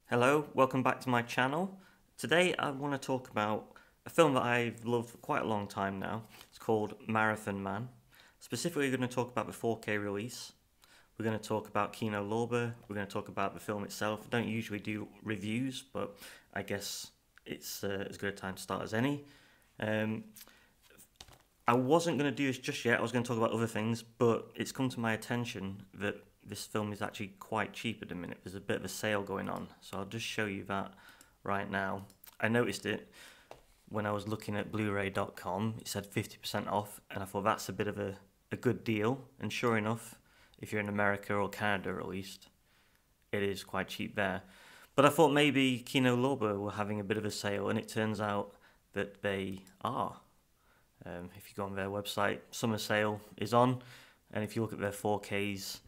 Hello, welcome back to my channel. Today I want to talk about a film that I've loved for quite a long time now. It's called Marathon Man. Specifically, we're going to talk about the 4K release. We're going to talk about Kino Lorber. We're going to talk about the film itself. I don't usually do reviews, but I guess it's as good a time to start as any. I wasn't going to do this just yet. I was going to talk about other things, but it's come to my attention that this film is actually quite cheap at the minute. There's a bit of a sale going on, so I'll just show you that right now. I noticed it when I was looking at Blu-ray.com. It said 50% off, and I thought that's a bit of a good deal. And sure enough, if you're in America or Canada at least, it is quite cheap there. But I thought maybe Kino Lorber were having a bit of a sale, and it turns out that they are. If you go on their website, summer sale is on, and if you look at their 4Ks,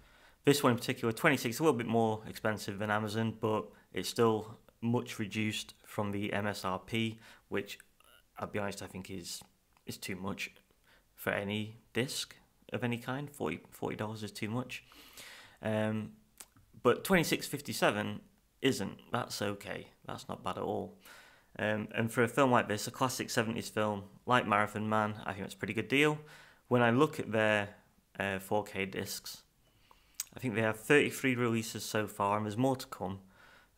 this one in particular, 26, a little bit more expensive than Amazon, but it's still much reduced from the MSRP, which I'll be honest, I think is too much for any disc of any kind. $40 is too much. But 26.57 isn't. That's okay. That's not bad at all. And for a film like this, a classic 70s film like Marathon Man, I think it's a pretty good deal. When I look at their 4K discs, I think they have 33 releases so far, and there's more to come,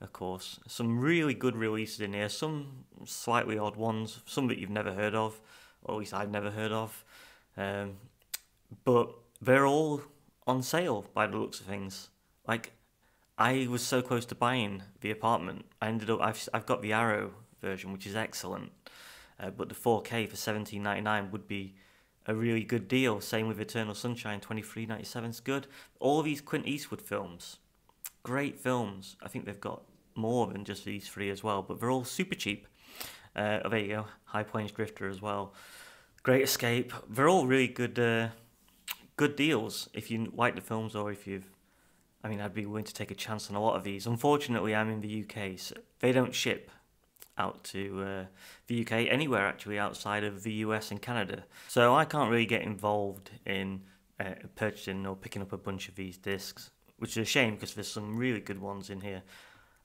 of course. Some really good releases in here, some slightly odd ones, some that you've never heard of, or at least I've never heard of. But they're all on sale by the looks of things. Like, I was so close to buying the apartment. I've got the Arrow version, which is excellent, but the 4K for $17.99 would be a really good deal. Same with Eternal Sunshine, $23.97 is good. All these Clint Eastwood films, great films. I think they've got more than just these three as well, but they're all super cheap. There you go, High Plains Drifter as well, Great Escape. They're all really good, good deals if you like the films, or if you've. I mean, I'd be willing to take a chance on a lot of these. Unfortunately, I'm in the UK, so they don't ship out to the UK, anywhere actually outside of the US and Canada. So I can't really get involved in purchasing or picking up a bunch of these discs, which is a shame because there's some really good ones in here.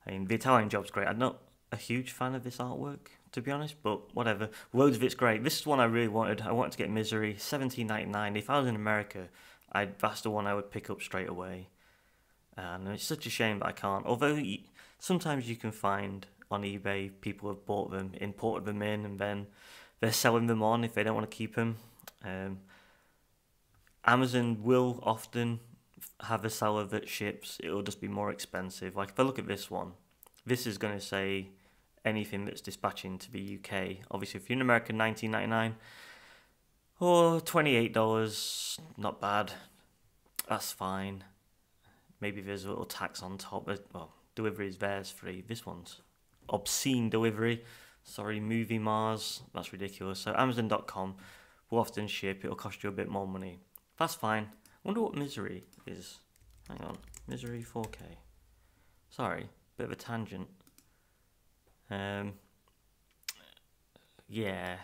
I mean, the Italian job's great. I'm not a huge fan of this artwork, to be honest, but whatever. Loads of it's great. This is one I really wanted. I wanted to get Misery, $17.99. If I was in America, that's the one I would pick up straight away. And it's such a shame that I can't. Although sometimes you can find on eBay people have bought them, imported them in, and then they're selling them on if they don't want to keep them. Amazon will often have a seller that ships. It'll just be more expensive. Like if I look at this one, this is going to say anything that's dispatching to the UK. Obviously, if you're in America, $19.99 or $28, not bad. That's fine. Maybe there's a little tax on top. Well, delivery is theirs free. This one's obscene delivery. Sorry, Movie Mars. That's ridiculous. So Amazon.com will often ship. It'll cost you a bit more money. That's fine. I wonder what Misery is. Hang on. Misery 4K. Sorry, bit of a tangent. Yeah.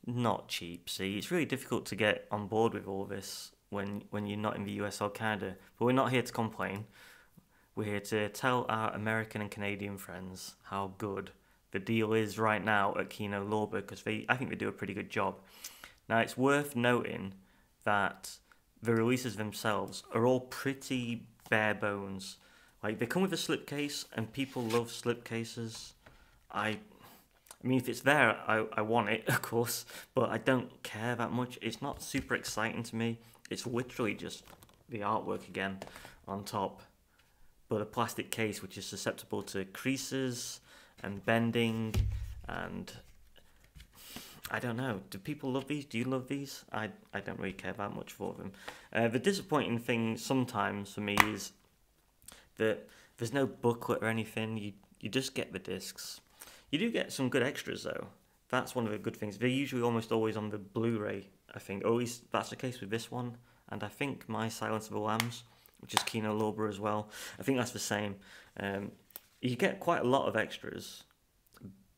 Not cheap. See, it's really difficult to get on board with all this when you're not in the US or Canada. But we're not here to complain. We're here to tell our American and Canadian friends how good the deal is right now at Kino Lorber, because I think they do a pretty good job. Now, it's worth noting that the releases themselves are all pretty bare bones. Like, they come with a slipcase, and people love slipcases. I mean, if it's there, I want it, of course, but I don't care that much. It's not super exciting to me. It's literally just the artwork again on top, but a plastic case which is susceptible to creases and bending, and I don't know. Do people love these? Do you love these? I don't really care that much for them. The disappointing thing sometimes for me is that there's no booklet or anything. You just get the discs. You do get some good extras though. That's one of the good things. They're usually almost always on the Blu-ray, I think. Or at least that's the case with this one. And I think My Silence of the Lambs, which is Kino Lorber as well, I think that's the same. You get quite a lot of extras,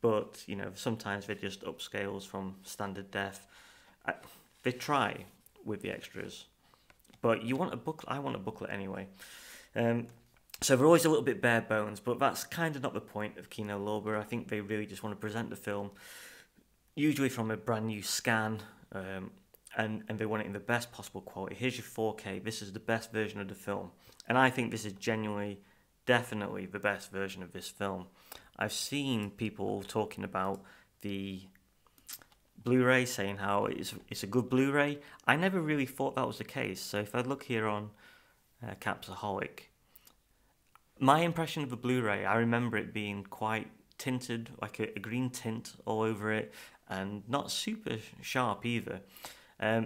but you know, sometimes they're just upscales from standard def. They try with the extras, but you want a booklet. I want a booklet anyway. So they're always a little bit bare bones, but that's kind of not the point of Kino Lorber. I think they really just want to present the film, usually from a brand new scan, and they want it in the best possible quality. Here's your 4K. This is the best version of the film, and I think this is genuinely, definitely the best version of this film. I've seen people talking about the Blu-ray, saying how it's a good Blu-ray. I never really thought that was the case. So if I look here on Capsaholic, my impression of the Blu-ray, I remember it being quite tinted, like a green tint all over it, and not super sharp either.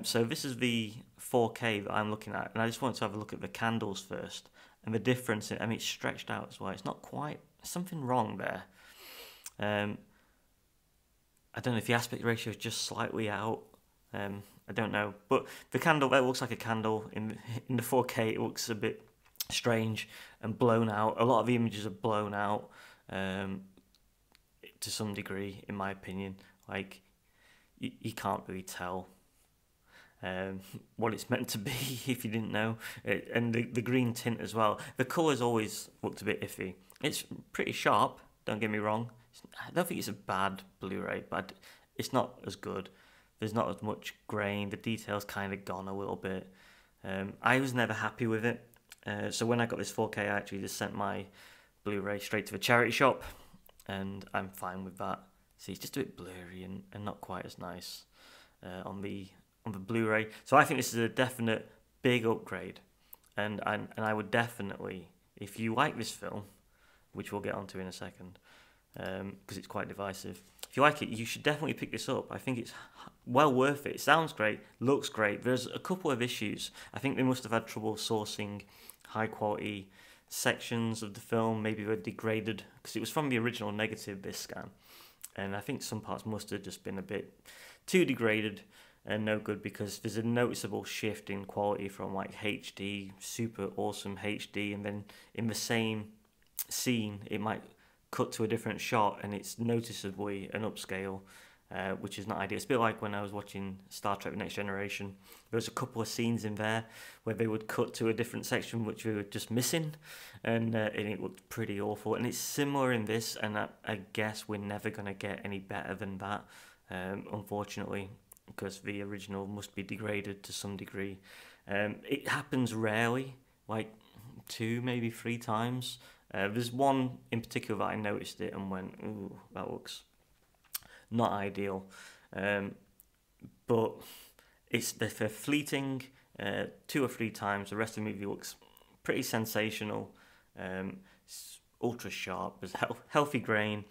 So this is the 4K that I'm looking at, and I just want to have a look at the candles first, and the difference. I mean, it's stretched out as well. It's not quite, something wrong there. I don't know if the aspect ratio is just slightly out. I don't know, but the candle, that looks like a candle. In the 4K, it looks a bit strange and blown out. A lot of the images are blown out to some degree, in my opinion. Like, you can't really tell what it's meant to be if you didn't know. And the green tint as well. The colours always looked a bit iffy. It's pretty sharp, don't get me wrong. I don't think it's a bad Blu-ray, but it's not as good. There's not as much grain. The detail's kind of gone a little bit. I was never happy with it. So when I got this 4K, I actually just sent my Blu-ray straight to the charity shop, and I'm fine with that. See, it's just a bit blurry and not quite as nice on the Blu-ray. So I think this is a definite big upgrade, and I would definitely, if you like this film, which we'll get onto in a second, because it's quite divisive. If you like it, you should definitely pick this up. I think it's well worth it. It sounds great, looks great. There's a couple of issues. I think they must have had trouble sourcing high quality sections of the film. Maybe they're degraded, because it was from the original negative, this scan. And I think some parts must have just been a bit too degraded and no good, because there's a noticeable shift in quality from like HD, super awesome HD, and then in the same scene it might cut to a different shot and it's noticeably an upscale, which is not ideal. It's a bit like when I was watching Star Trek The Next Generation. There was a couple of scenes in there where they would cut to a different section which we were just missing, and it looked pretty awful. And it's similar in this, and I guess we're never going to get any better than that, unfortunately, because the original must be degraded to some degree. It happens rarely, like 2, maybe 3 times. There's one in particular that I noticed it and went, ooh, that looks not ideal. But they're fleeting 2 or 3 times. The rest of the movie looks pretty sensational. It's ultra sharp. There's healthy grain.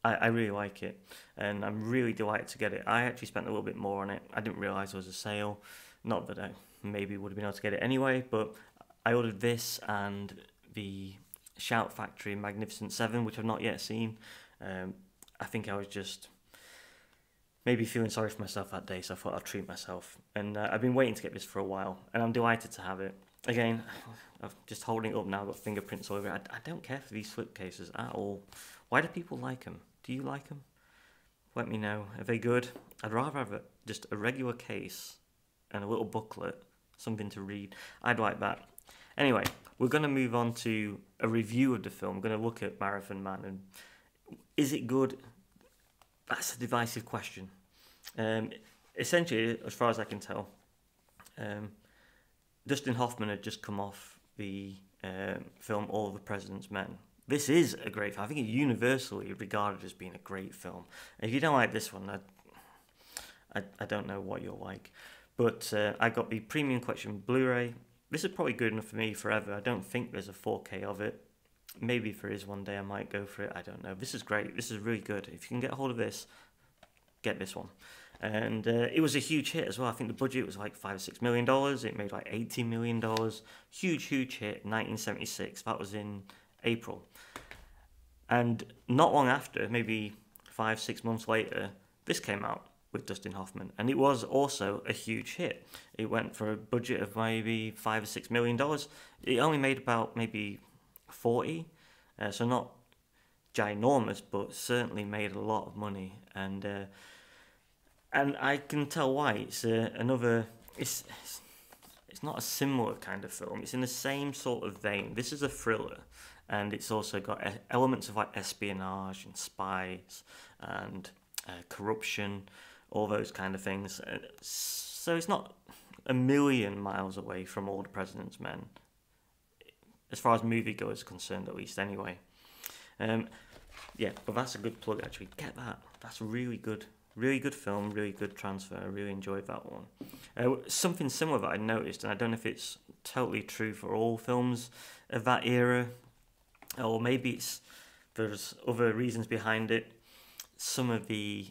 I really like it, and I'm really delighted to get it. I actually spent a little bit more on it. I didn't realise there was a sale. Not that I maybe would have been able to get it anyway, but I ordered this and the Shout Factory Magnificent 7, which I've not yet seen. I think I was just maybe feeling sorry for myself that day, so I thought I'd treat myself. And I've been waiting to get this for a while, and I'm delighted to have it. Again, I'm just holding it up now, I've got fingerprints all over it. I don't care for these slipcases at all. Why do people like them? Do you like them? Let me know. Are they good? I'd rather have just a regular case and a little booklet, something to read. I'd like that. Anyway, we're going to move on to a review of the film. We're going to look at Marathon Man, and is it good? That's a divisive question. Essentially, as far as I can tell, Dustin Hoffman had just come off the film All of the President's Men. This is a great film. I think it's universally regarded as being a great film. If you don't like this one, I don't know what you'll like. But I got the Premium Collection Blu-ray. This is probably good enough for me forever. I don't think there's a 4K of it. Maybe if there is one day I might go for it. I don't know. This is great. This is really good. If you can get a hold of this, get this one. And it was a huge hit as well. I think the budget was like $5 or $6 million. It made like $80 million. Huge hit. 1976. That was in April. And not long after, maybe 5-6 months later, this came out with Dustin Hoffman, and it was also a huge hit. It went for a budget of maybe $5 or $6 million. It only made about maybe 40, so not ginormous, but certainly made a lot of money. And I can tell why. It's another. it's not a similar kind of film. It's in the same sort of vein. This is a thriller, and it's also got elements of like espionage and spies and corruption, all those kind of things. So it's not a million miles away from All the President's Men, as far as moviegoers are concerned, at least. Anyway, yeah, but that's a good plug. Actually, get that. That's really good. Really good film, really good transfer. I really enjoyed that one. Something similar that I noticed, and I don't know if it's totally true for all films of that era, or maybe there's other reasons behind it. Some of the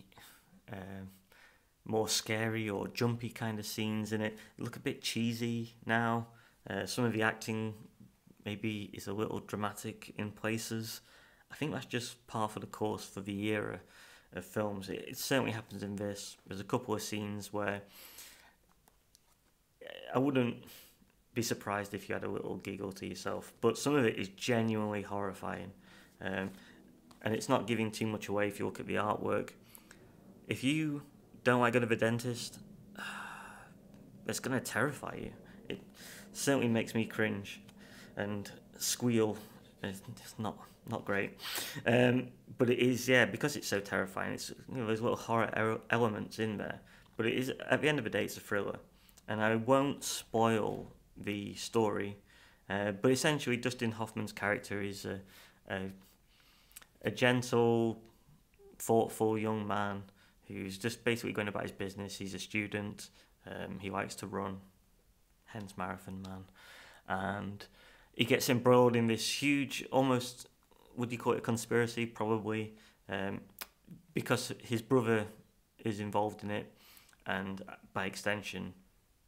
more scary or jumpy kind of scenes in it look a bit cheesy now. Some of the acting maybe is a little dramatic in places. I think that's just par for the course for the era of films. It certainly happens in this. There's a couple of scenes where I wouldn't be surprised if you had a little giggle to yourself, but some of it is genuinely horrifying, and it's not giving too much away if you look at the artwork. If you don't like going to the dentist, it's going to terrify you. It certainly makes me cringe and squeal. It's not great, but it is, yeah, because it's so terrifying. It's, you know, there's little horror elements in there, but it is, at the end of the day, it's a thriller, and I won't spoil the story, but essentially Dustin Hoffman's character is a gentle, thoughtful young man who's just basically going about his business. He's a student. He likes to run, hence Marathon Man, and he gets embroiled in this huge, almost, would you call it a conspiracy? Probably, because his brother is involved in it, and by extension,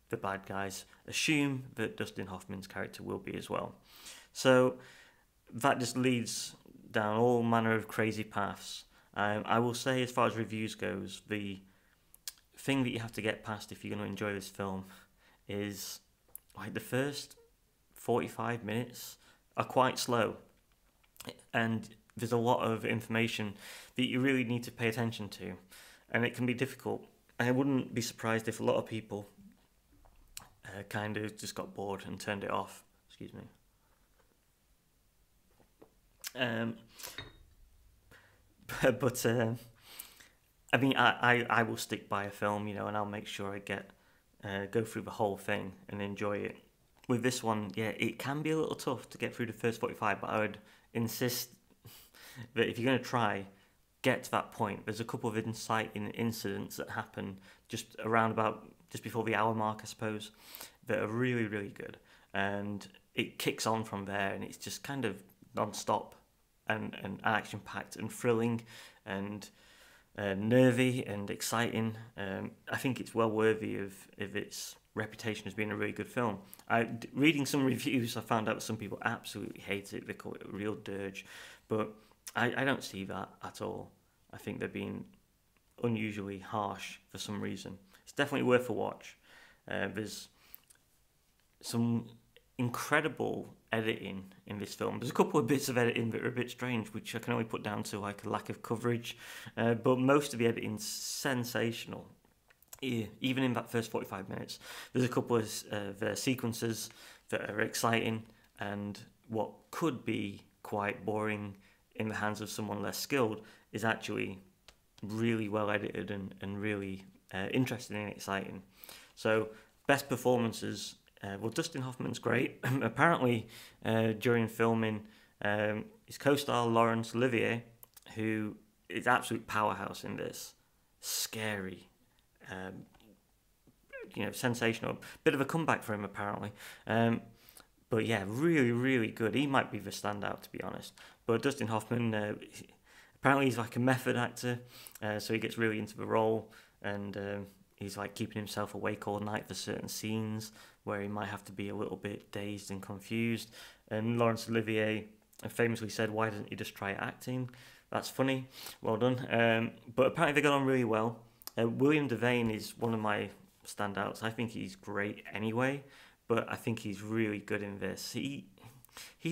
the bad guys assume that Dustin Hoffman's character will be as well. So that just leads down all manner of crazy paths. I will say, as far as reviews goes, the thing that you have to get past if you're going to enjoy this film is like the first 45 minutes are quite slow, and there's a lot of information that you really need to pay attention to, and it can be difficult. I wouldn't be surprised if a lot of people kind of just got bored and turned it off. Excuse me. But I mean, I will stick by a film, you know, and I'll make sure I go through the whole thing and enjoy it. With this one, yeah, it can be a little tough to get through the first 45, but I would insist that if you're going to try, get to that point. There's a couple of inciting incidents that happen just before the hour mark, I suppose, that are really, really good. And it kicks on from there, and it's just kind of non-stop and action-packed and thrilling and nervy and exciting. I think it's well worthy of its reputation as being a really good film. Reading some reviews, I found out some people absolutely hate it. They call it a real dirge, but I don't see that at all. I think they're being unusually harsh for some reason. It's definitely worth a watch. There's some incredible editing in this film. There's a couple of bits of editing that are a bit strange, which I can only put down to like a lack of coverage, but most of the editing's sensational. Even in that first 45 minutes, there's a couple of sequences that are exciting, and what could be quite boring in the hands of someone less skilled is actually really well edited and really interesting and exciting. So, best performances. Well, Dustin Hoffman's great. Apparently, during filming, his co-star Laurence Olivier, who is absolute powerhouse in this, scary. Sensational. Bit of a comeback for him, apparently. But yeah, really, really good. He might be the standout, to be honest. But Dustin Hoffman, apparently he's like a method actor, so he gets really into the role, and he's like keeping himself awake all night for certain scenes where he might have to be a little bit dazed and confused. And Laurence Olivier famously said, "Why doesn't he just try acting?" That's funny. Well done. But apparently they got on really well. William Devane is one of my standouts. I think he's great anyway, but I think he's really good in this. He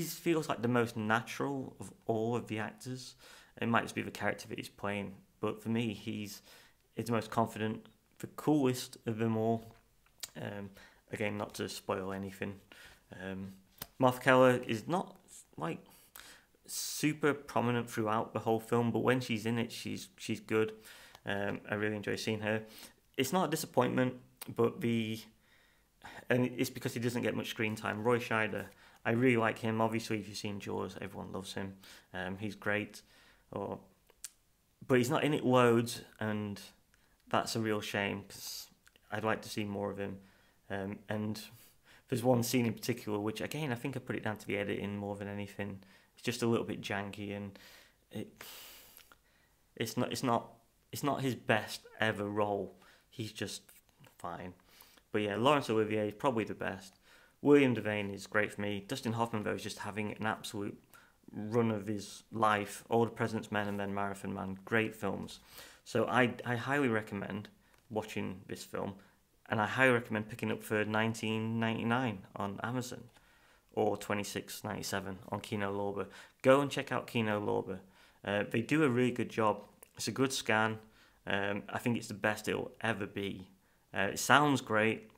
feels like the most natural of all of the actors. It might just be the character that he's playing, but for me, he's the most confident, the coolest of them all. again, not to spoil anything. Martha Keller is not like super prominent throughout the whole film, but when she's in it, she's good. I really enjoy seeing her. It's not a disappointment, but and it's because he doesn't get much screen time. Roy Scheider, I really like him. Obviously, if you've seen Jaws, everyone loves him. He's great, but he's not in it loads, and that's a real shame because I'd like to see more of him. And there's one scene in particular which, again, I think I put it down to the editing more than anything. It's just a little bit janky, and it's not his best ever role. He's just fine. But yeah, Laurence Olivier is probably the best. William Devane is great for me. Dustin Hoffman, though, is just having an absolute run of his life. All the President's Men and then Marathon Man, great films. So I highly recommend watching this film, and I highly recommend picking up for $19.99 on Amazon or $26.97 on Kino Lorber. Go and check out Kino Lorber. They do a really good job. It's a good scan. I think it's the best it'll ever be. It sounds great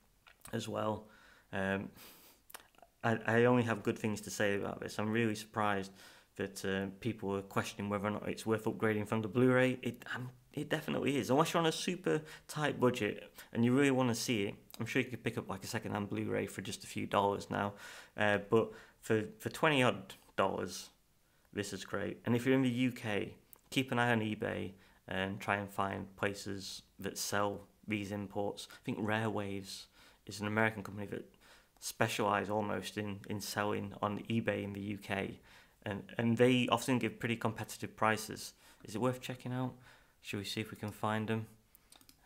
as well. I only have good things to say about this. I'm really surprised that people are questioning whether or not it's worth upgrading from the Blu-ray. It definitely is. Unless you're on a super tight budget and you really want to see it, I'm sure you could pick up like a second-hand Blu-ray for just a few dollars now. But for $20 odd, this is great. And if you're in the UK, keep an eye on eBay and try and find places that sell these imports. I think Rare Waves is an American company that specialise almost in selling on eBay in the UK, and they often give pretty competitive prices. Is it worth checking out? Should we see if we can find them?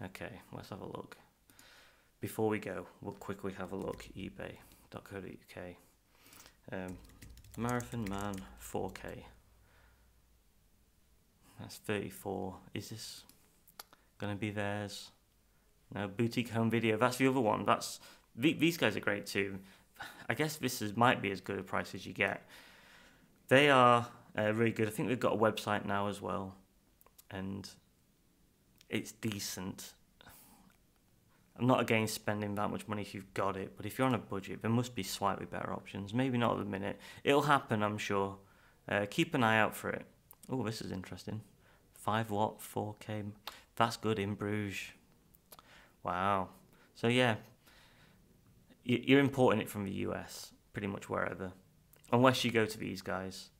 Okay, let's have a look. Before we go, we'll quickly have a look. ebay.co.uk. Marathon Man 4K. That's 34. Is this gonna be theirs? No, Boutique Home Video. That's the other one. These guys are great too. I guess this might be as good a price as you get. They are really good. I think they've got a website now as well, and it's decent. I'm not against spending that much money if you've got it, but if you're on a budget, there must be slightly better options. Maybe not at the minute. It'll happen, I'm sure. Keep an eye out for it. Oh, this is interesting. 5-watt 4K. That's good in Bruges. Wow. So yeah, you're importing it from the US, pretty much wherever. Unless you go to these guys.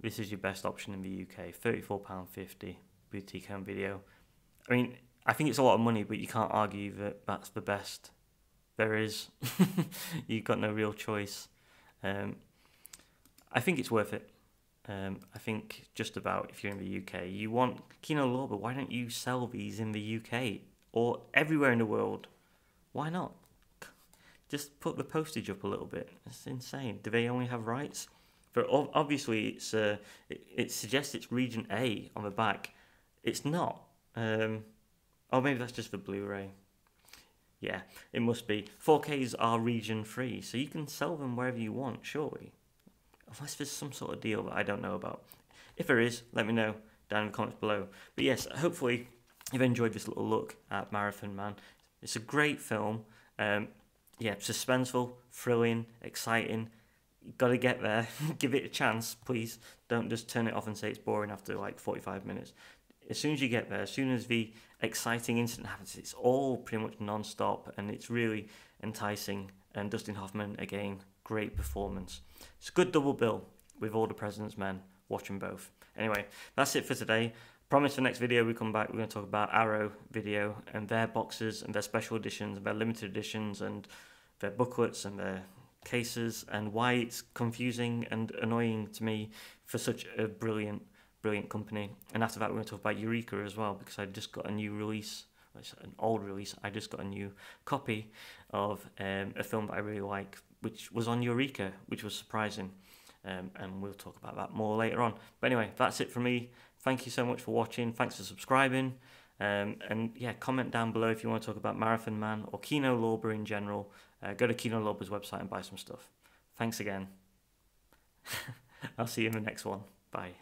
This is your best option in the UK. £34.50, Boutique Home Video. I mean, I think it's a lot of money, but you can't argue that that's the best there is. You've got no real choice. I think it's worth it. I think just about if you're in the UK. You want Kino Lorber, why don't you sell these in the UK? Or everywhere in the world? Why not? Just put the postage up a little bit. It's insane. Do they only have rights? But obviously, it suggests it's region A on the back. It's not. Oh, maybe that's just the Blu-ray. Yeah, it must be. 4Ks are region free, so you can sell them wherever you want, surely. Unless there's some sort of deal that I don't know about. If there is, let me know down in the comments below. But yes, hopefully you've enjoyed this little look at Marathon Man. It's a great film. Yeah, suspenseful, thrilling, exciting. You've got to get there. Give it a chance, please. Don't just turn it off and say it's boring after like 45 minutes. As soon as you get there, as soon as the exciting incident happens, it's all pretty much non-stop, and it's really enticing. And Dustin Hoffman, again, great performance. It's a good double bill with All the President's Men. Watch them both. Anyway, that's it for today. Promise for next video we come back, we're going to talk about Arrow Video and their boxes and their special editions and their limited editions and their booklets and their cases and why it's confusing and annoying to me for such a brilliant company. And after that we're going to talk about Eureka as well, because I just got a new release, an old release, I just got a new copy of a film that I really like, which was on Eureka, which was surprising. And we'll talk about that more later on. But anyway, that's it from me. Thank you so much for watching. Thanks for subscribing. And yeah, comment down below if you want to talk about Marathon Man or Kino Lorber in general. Go to Kino Lorber's website and buy some stuff. Thanks again. I'll see you in the next one. Bye.